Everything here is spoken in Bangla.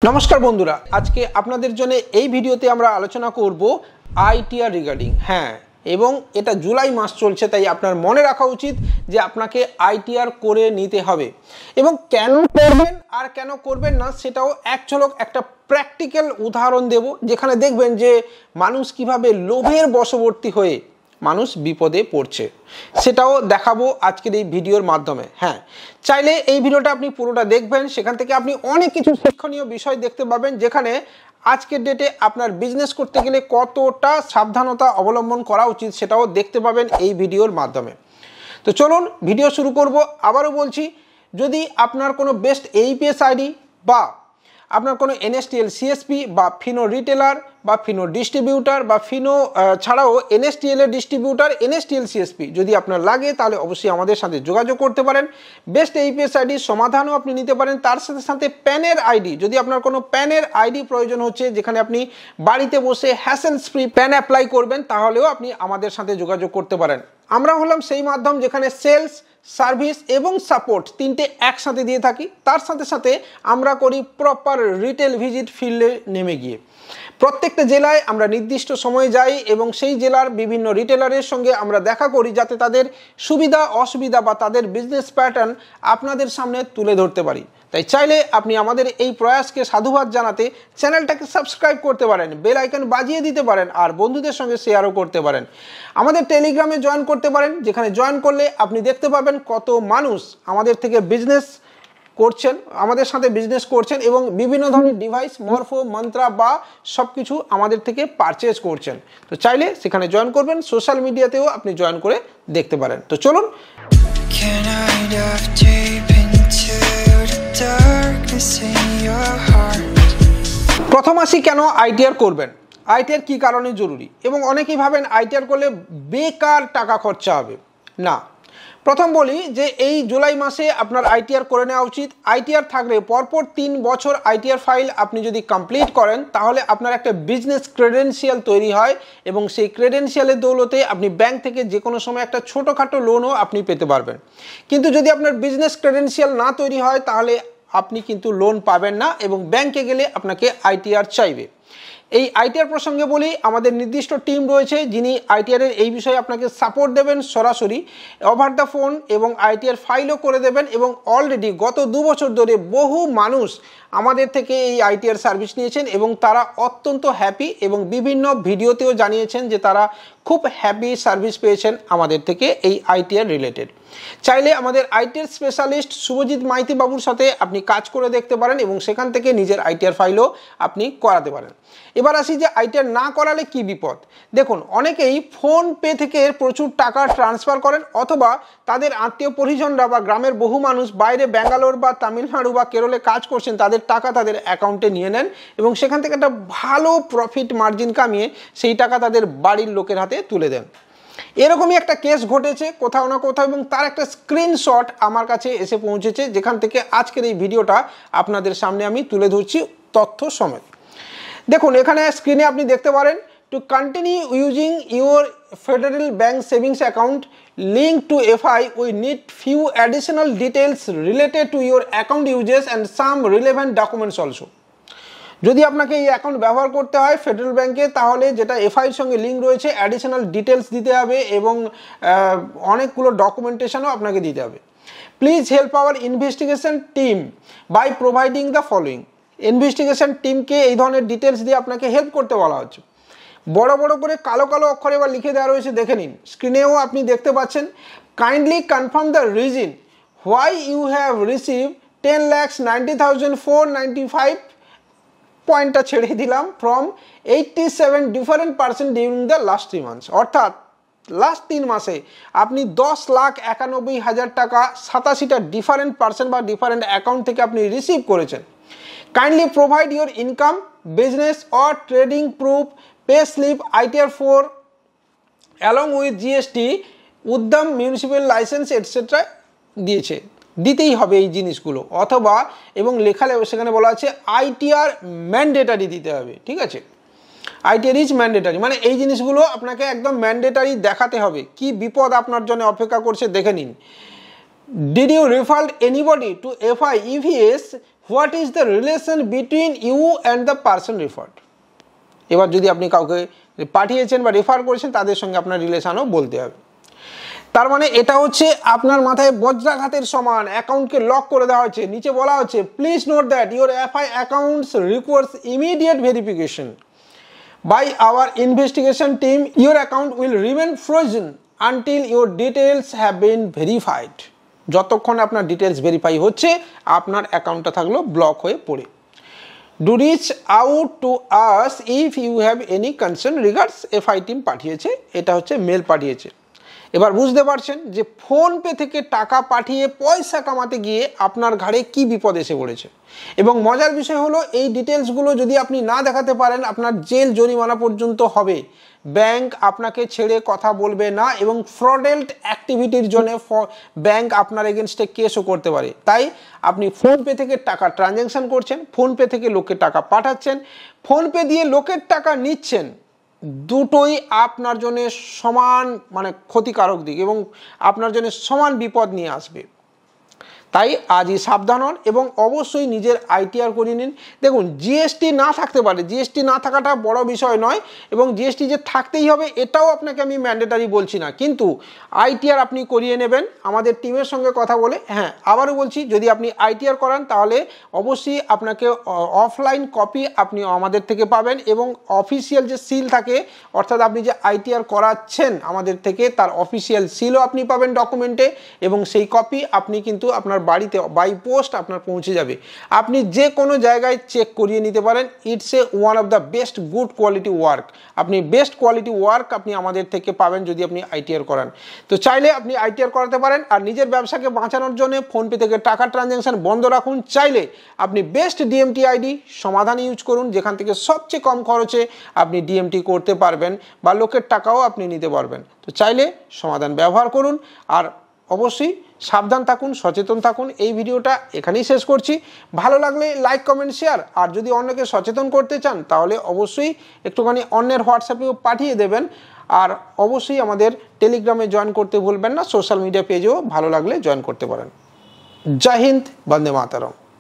নমস্কার বন্ধুরা, আজকে আপনাদের জন্য এই ভিডিওতে আমরা আলোচনা করব আইটিআর রিগার্ডিং। হ্যাঁ, এবং এটা জুলাই মাস চলছে, তাই আপনার মনে রাখা উচিত যে আপনাকে আইটিআর করে নিতে হবে। এবং কেন করবেন আর কেন করবেন না সেটাও এক ঝলক একটা প্র্যাকটিক্যাল উদাহরণ দেব, যেখানে দেখবেন যে মানুষ কিভাবে লোভের বশবর্তী হয়ে মানুষ বিপদে পড়ছে, সেটাও দেখাবো আজকের এই ভিডিওর মাধ্যমে। হ্যাঁ, চাইলে এই ভিডিওটা আপনি পুরোটা দেখবেন, সেখান থেকে আপনি অনেক কিছু শিক্ষণীয় বিষয় দেখতে পাবেন, যেখানে আজকের ডেটে আপনার বিজনেস করতে গেলে কতটা সাবধানতা অবলম্বন করা উচিত সেটাও দেখতে পাবেন এই ভিডিওর মাধ্যমে। তো চলুন ভিডিও শুরু করব। আবারও বলছি, যদি আপনার কোনো বেস্ট এইপিএস আইডি বা আপনার কোনো এনএসটিএল সিএসপি বা ফিনো রিটেলার বা ফিনো ডিস্ট্রিবিউটার বা ফিনো ছাড়াও এনএসটিএল এর ডিস্ট্রিবিউটার, এনএসটিএল সিএসপি যদি আপনার লাগে, তাহলে অবশ্যই আমাদের সাথে যোগাযোগ করতে পারেন। বেস্ট এইপিএস আইডির সমাধানও আপনি নিতে পারেন। তার সাথে সাথে প্যানের আইডি, যদি আপনার কোনো প্যানের আইডি প্রয়োজন হচ্ছে, যেখানে আপনি বাড়িতে বসে হ্যাসেলস ফ্রি প্যান অ্যাপ্লাই করবেন, তাহলেও আপনি আমাদের সাথে যোগাযোগ করতে পারেন। আমরা হলাম সেই মাধ্যম যেখানে সেলস, সার্ভিস এবং সাপোর্ট তিনটে একসাথে দিয়ে থাকি। তার সাথে সাথে আমরা করি প্রপার রিটেল ভিজিট ফিল্ডে নেমে গিয়ে। প্রত্যেকটা জেলায় আমরা নির্দিষ্ট সময়ে যাই এবং সেই জেলার বিভিন্ন রিটেলারের সঙ্গে আমরা দেখা করি, যাতে তাদের সুবিধা অসুবিধা বা তাদের বিজনেস প্যাটার্ন আপনাদের সামনে তুলে ধরতে পারি। তাই চাইলে আপনি আমাদের এই প্রয়াসকে সাধুবাদ জানাতে চ্যানেলটাকে সাবস্ক্রাইব করতে পারেন, বেল আইকন বাজিয়ে দিতে পারেন, আর বন্ধুদের সঙ্গে শেয়ারও করতে পারেন। আমাদের টেলিগ্রামে জয়েন করতে পারেন, যেখানে জয়েন করলে আপনি দেখতে পাবেন কত মানুষ আমাদের থেকে বিজনেস করছেন, আমাদের সাথে বিজনেস করছেন এবং বিভিন্ন ধরনের ডিভাইস, মরফো, মন্ত্রা বা সব কিছু আমাদের থেকে পারচেজ করছেন। তো চাইলে সেখানে জয়েন করবেন। সোশ্যাল মিডিয়াতেও আপনি জয়েন করে দেখতে পারেন। তো চলুন। প্রথম আসি, কেন আইটিআর করবেন, আইটিআর কী কারণে জরুরি, এবং অনেকেই ভাবেন আইটিআর করলে বেকার টাকা খরচা হবে। না, প্রথম বলি যে এই জুলাই মাসে আপনার আইটিআর করে নেওয়া উচিত। আইটিআর থাকলে পরপর 3 বছর আইটিআর ফাইল আপনি যদি কমপ্লিট করেন, তাহলে আপনার একটা বিজনেস ক্রেডেন্সিয়াল তৈরি হয় এবং সেই ক্রেডেন্সিয়ালের দৌলতে আপনি ব্যাংক থেকে যে কোনো সময় একটা ছোটোখাটো লোনও আপনি পেতে পারবেন। কিন্তু যদি আপনার বিজনেস ক্রেডেন্সিয়াল না তৈরি হয়, তাহলে আপনি কিন্তু লোন পাবেন না এবং ব্যাংকে গেলে আপনাকে আইটিআর চাইবে। এই আইটিআর প্রসঙ্গে বলি, আমাদের নির্দিষ্ট টিম রয়েছে যিনি আইটিআরের এই বিষয়ে আপনাকে সাপোর্ট দেবেন সরাসরি ওভার দ্য ফোন, এবং আইটিআর ফাইলও করে দেবেন। এবং অলরেডি গত 2 বছর ধরে বহু মানুষ আমাদের থেকে এই আইটিআর সার্ভিস নিয়েছেন এবং তারা অত্যন্ত হ্যাপি, এবং বিভিন্ন ভিডিওতেও জানিয়েছেন যে তারা খুব হ্যাপি সার্ভিস পেয়েছেন আমাদের থেকে এই আইটিআর রিলেটেড। চাইলে আমাদের আইটিআর স্পেশালিস্ট শুভজিৎ মাইতি বাবুর সাথে আপনি কাজ করে দেখতে পারেন এবং সেখান থেকে নিজের আইটিআর ফাইলও আপনি করাতে পারেন। এবার আসি যে আইটিআর না করালে কি বিপদ। দেখুন, অনেকেই ফোন পে থেকে প্রচুর টাকা ট্রান্সফার করেন, অথবা তাদের আত্মীয় পরিজনরা বা গ্রামের বহু মানুষ বাইরে ব্যাঙ্গালোর বা তামিলনাড়ু বা কেরলে কাজ করছেন, তাদের টাকা তাদের অ্যাকাউন্টে নিয়ে নেন এবং সেখান থেকে একটা ভালো প্রফিট মার্জিন কামিয়ে সেই টাকা তাদের বাড়ির লোকের হাতে তুলে দেন। এরকমই একটা কেস ঘটেছে কোথাও না কোথাও, এবং তার একটা স্ক্রিনশট আমার কাছে এসে পৌঁছেছে, যেখান থেকে আজকের এই ভিডিওটা আপনাদের সামনে আমি তুলে ধরছি তথ্য সমেত। দেখুন, এখানে স্ক্রিনে আপনি দেখতে পারেন, to continue using your federal bank savings account link to FI we need few additional details related to your account uses and some relevant documents also. যদি আপনাকে এই অ্যাকাউন্ট ব্যবহার করতে হয় ফেডারেল ব্যাঙ্কে, তাহলে যেটা এফআইয়ের সঙ্গে লিঙ্ক রয়েছে, অ্যাডিশনাল ডিটেলস দিতে হবে এবং অনেকগুলো ডকুমেন্টেশনও আপনাকে দিতে হবে। Please help our investigation team by providing the following. Investigation টিমকে এই ধরনের ডিটেলস দিয়ে আপনাকে হেল্প করতে বলা হচ্ছে। বড় বড় করে কালো কালো অক্ষরে বা লিখে দেওয়া রয়েছে, দেখে নিন, স্ক্রিনেও আপনি দেখতে পাচ্ছেন। Kindly confirm the reason why you have receive 10,90,495 পয়েন্টটা ছেড়ে দিলাম from 87 different person during the last 3 months. অর্থাৎ লাস্ট 3 মাসে আপনি 10,91,000 টাকা 87টা ডিফারেন্ট পার্সন বা ডিফারেন্ট অ্যাকাউন্ট থেকে আপনি রিসিভ করেছেন। Kindly provide your income, business or trading proof, pay slip, ITR 4 along with GST, Udyam municipal licence etcetera দিয়েছে, দিতেই হবে এই জিনিসগুলো। অথবা এবং লেখালে সেখানে বলা আছে আইটিআর ম্যান্ডেটারি দিতে হবে। ঠিক আছে, আইটিআর ইজ ম্যান্ডেটারি, মানে এই জিনিসগুলো আপনাকে একদম ম্যান্ডেটারি দেখাতে হবে। কি বিপদ আপনার জন্য অপেক্ষা করছে দেখে নিন। Did you refer anybody to FI EVS what is the relation between you and the person referred. এবার যদি আপনি কাউকে পাঠিয়েছেন বা রেফার করেছেন তাদের সঙ্গে আপনার রিলেশনও বলতে হবে। তার মানে এটা হচ্ছে আপনার মাথায় বজ্রাঘাতের সমান, অ্যাকাউন্টকে লক করে দেওয়া হচ্ছে। নিচে বলা হচ্ছে please note that your FI accounts requires immediate verification by our investigation team. Your account will remain frozen until your details have been verified. যতক্ষণ আপনার ডিটেলস ভেরিফাই হচ্ছে আপনার অ্যাকাউন্টটা থাকলো ব্লক হয়ে পড়ে। Do reach out to us if you have any concern regards. FI team পাঠিয়েছে, এটা হচ্ছে মেল পাঠিয়েছে। এবার বুঝতে পারছেন যে ফোনপে থেকে টাকা পাঠিয়ে পয়সা কামাতে গিয়ে আপনার ঘাড়ে কি বিপদ এসে পড়েছে। এবং মজার বিষয় হলো এই ডিটেলসগুলো যদি আপনি না দেখাতে পারেন আপনার জেল জরিমানা পর্যন্ত হবে। ব্যাংক আপনাকে ছেড়ে কথা বলবে না এবং ফ্রডেল্ট অ্যাক্টিভিটির জন্য ব্যাংক আপনার এগেনস্টে কেসও করতে পারে। তাই আপনি ফোনপে থেকে টাকা ট্রানজ্যাকশন করছেন, ফোনপে থেকে লোককে টাকা পাঠাচ্ছেন, ফোনপে দিয়ে লোকের টাকা নিচ্ছেন, দুটোই আপনার জন্য সমান মানে ক্ষতিকারক দিক এবং আপনার জন্য সমান বিপদ নিয়ে আসবে। তাই আজই সাবধান হন এবং অবশ্যই নিজের আইটিআর করিয়ে নিন। দেখুন জিএসটি না থাকতে পারে, জিএসটি না থাকাটা বড় বিষয় নয় এবং জিএসটি যে থাকতেই হবে এটাও আপনাকে আমি ম্যান্ডেটারি বলছি না, কিন্তু আইটিআর আপনি করিয়ে নেবেন আমাদের টিমের সঙ্গে কথা বলে। হ্যাঁ, আবারও বলছি, যদি আপনি আইটিআর করান তাহলে অবশ্যই আপনাকে অফলাইন কপি আপনি আমাদের থেকে পাবেন এবং অফিসিয়াল যে সিল থাকে অর্থাৎ আপনি যে আইটিআর করাচ্ছেন আমাদের থেকে তার অফিসিয়াল সিলও আপনি পাবেন ডকুমেন্টে এবং সেই কপি আপনি কিন্তু আপনার বাড়িতে বাই পোস্ট আপনার পৌঁছে যাবে। আপনি যে কোনো জায়গায় চেক করিয়ে নিতে পারেন। It's a one of the best good quality work. আপনি বেস্ট কোয়ালিটি ওয়ার্ক আপনি আমাদের থেকে পাবেন যদি আপনি আইটিআর করান। তো চাইলে আপনি আইটিআর করাতে পারেন। আর নিজের ব্যবসাকে বাঁচানোর জন্য ফোনপে থেকে টাকা ট্রানজ্যাকশন বন্ধ রাখুন। চাইলে আপনি বেস্ট ডিএমটি আইডি সমাধান ইউজ করুন, যেখান থেকে সবচেয়ে কম খরচে আপনি ডিএমটি করতে পারবেন বা লোকের টাকাও আপনি নিতে পারবেন। তো চাইলে সমাধান ব্যবহার করুন আর অবশ্যই সাবধান থাকুন, সচেতন থাকুন। এই ভিডিওটা এখানেই শেষ করছি। ভালো লাগলে লাইক, কমেন্ট, শেয়ার। আর যদি অন্যকে সচেতন করতে চান তাহলে অবশ্যই একটুখানি অন্যের হোয়াটসঅ্যাপেও পাঠিয়ে দেবেন। আর অবশ্যই আমাদের টেলিগ্রামে জয়েন করতে ভুলবেন না। সোশ্যাল মিডিয়া পেজেও ভালো লাগলে জয়েন করতে পারেন। জয় হিন্দ, বন্দে মাতরম।